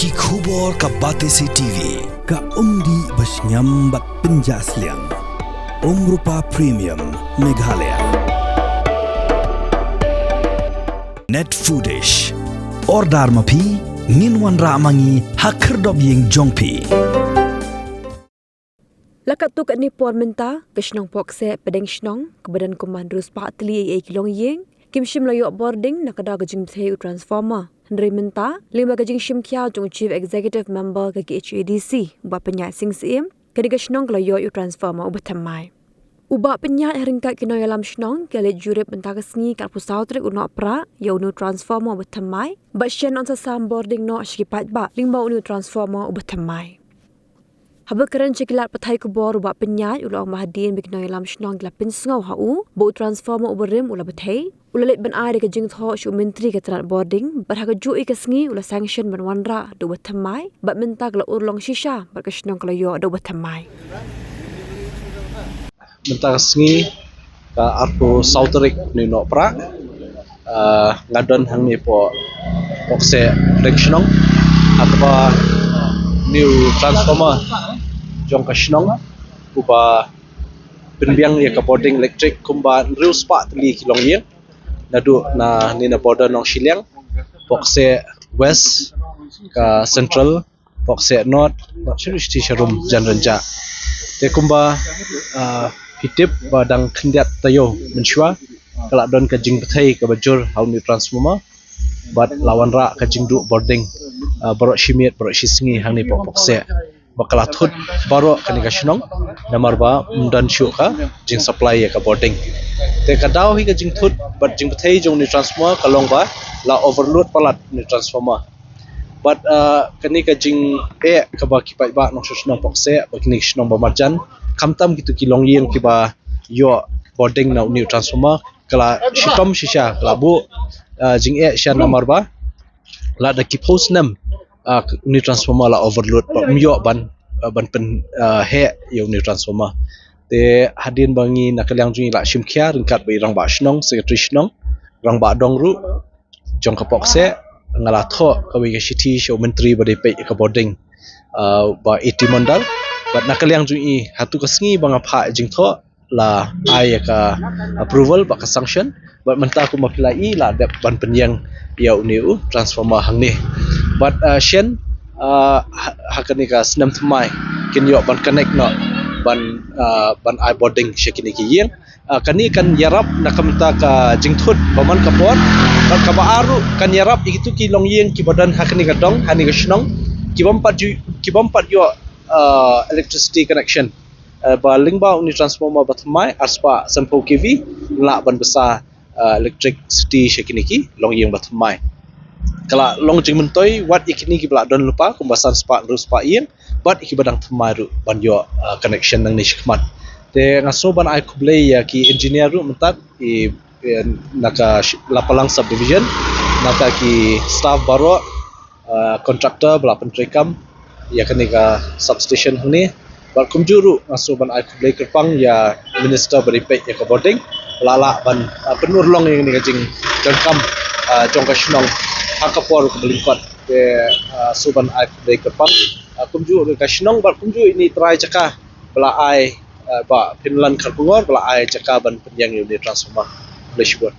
Ki khubor ka Batesi TV ka umdi basnyambat penjaslian Rupa Premium Meghalaya Net Foodish Ordar mapi Minwan ramangi Hakerdob ying jongpi Lakat tu kat ni puan menta Keshnong pokse pedeng shnong Kebadan komando sepak teli ay kilong ying Kim shim layok boarding nakada gajing bthei transformer Ndri menta lima gajing shim kia jung chief executive member kaki HADC Uba penyat sing sim Kadi keshnong layok yu transformer uba tamai Uba penyat haringkat kino yalam shnong Kalit jurip menta kesengi kat pusau trik unok pra Ya unu transformer uba tamai Bat shen on sasam boarding no ashikipat ba Lingba unu transformer uba tamai Haba keren cekilat patai kubor ubak penyat ulang mahadin bikno yalam shnong gila pinsngau hau bau transformer uberim ula batai ulalit ban ai de kajing tho shu menteri katrat boarding bar haga jui kesengi ula sanction ban wanra do batamai bat minta gila urlong shisha bar ka shnong kala yo do batamai minta kesengi ka arpo sauterik ni no pra ngadon hang ni po pokse shnong atau new transformer jong ka shnong uba pinbiang ya ka boarding electric kumba riu spa tli kilong ye nadu na ni na border nong shiliang pokse west ka central pokse north chiri sharum janranja te kumba hitip badang khindiat tayo menshwa kala don ka jing bthai ka bajur how new transformer bat lawan ra ka jing du boarding barok shimiat barok shisngi hang ni pokse bakala thut barok kani ka shnong namar ba mundan shu ka jing supply ya ka boarding te ka daw hi ka jing thut bat jing bthai jong ni transformer kalong ba la overload palat ni transformer but kani ka jing ka ba ki pai ba nong shnong pokse ba kini shnong ba marjan kamtam gitu kilong yeng ki ba yo boarding na new transformer kala shikom shisha labu jing shan namar ba la da ki post nam ni transformer la overload myo ban pen he yo ni transformer te hadin bangi nakalyang jung la shimkhia ringkat bai rang ba shnong secretary shnong rang ba dong ru jong ka pokse ngala tho ka wi city show menteri ba pe ka boarding ba 80 mandal bat nakalyang jung I hatu ka sngi banga pha jing tho la ai ka approval ba ka sanction bat menta ku mapilai la dep ban penyang ya uniu transformer hang ni but shen hakani ka snam thmai kin yo ban connect no ban I boarding shekini ki yeng kani kan yarap nakamta ka jingthut baman kapon ban ka baaru kan yarap itu ki long yeng ki badan hakani ka dong hani ka shnong ki bompat yo electricity connection ba lingba uni transformer bathmai aspa sampo kv la ban besar electricity shekini ki long yeng bathmai kala long jing mentoi wat ikini ki bla don lupa kumbasan spa ru spa yin but iki badang thmai ru ban yo connection nang ni shikmat te ngaso ban ai kuble ya ki engineer ru mentat I naka lapalang subdivision naka ki staff baro contractor bla pentrekam ya kanika substation ni bar kumjuru ngaso ban ai kuble kerpang ya minister beripe ya ka boarding lala ban penur long yang ni kajing jangkam jongka shnong hakapor ke belingkot ke suban ai de kepang kumju ke shnong bar kumju ini try caka bela ai ba Finland kharpungor bela ai caka ban penyang unit transformer bleshbot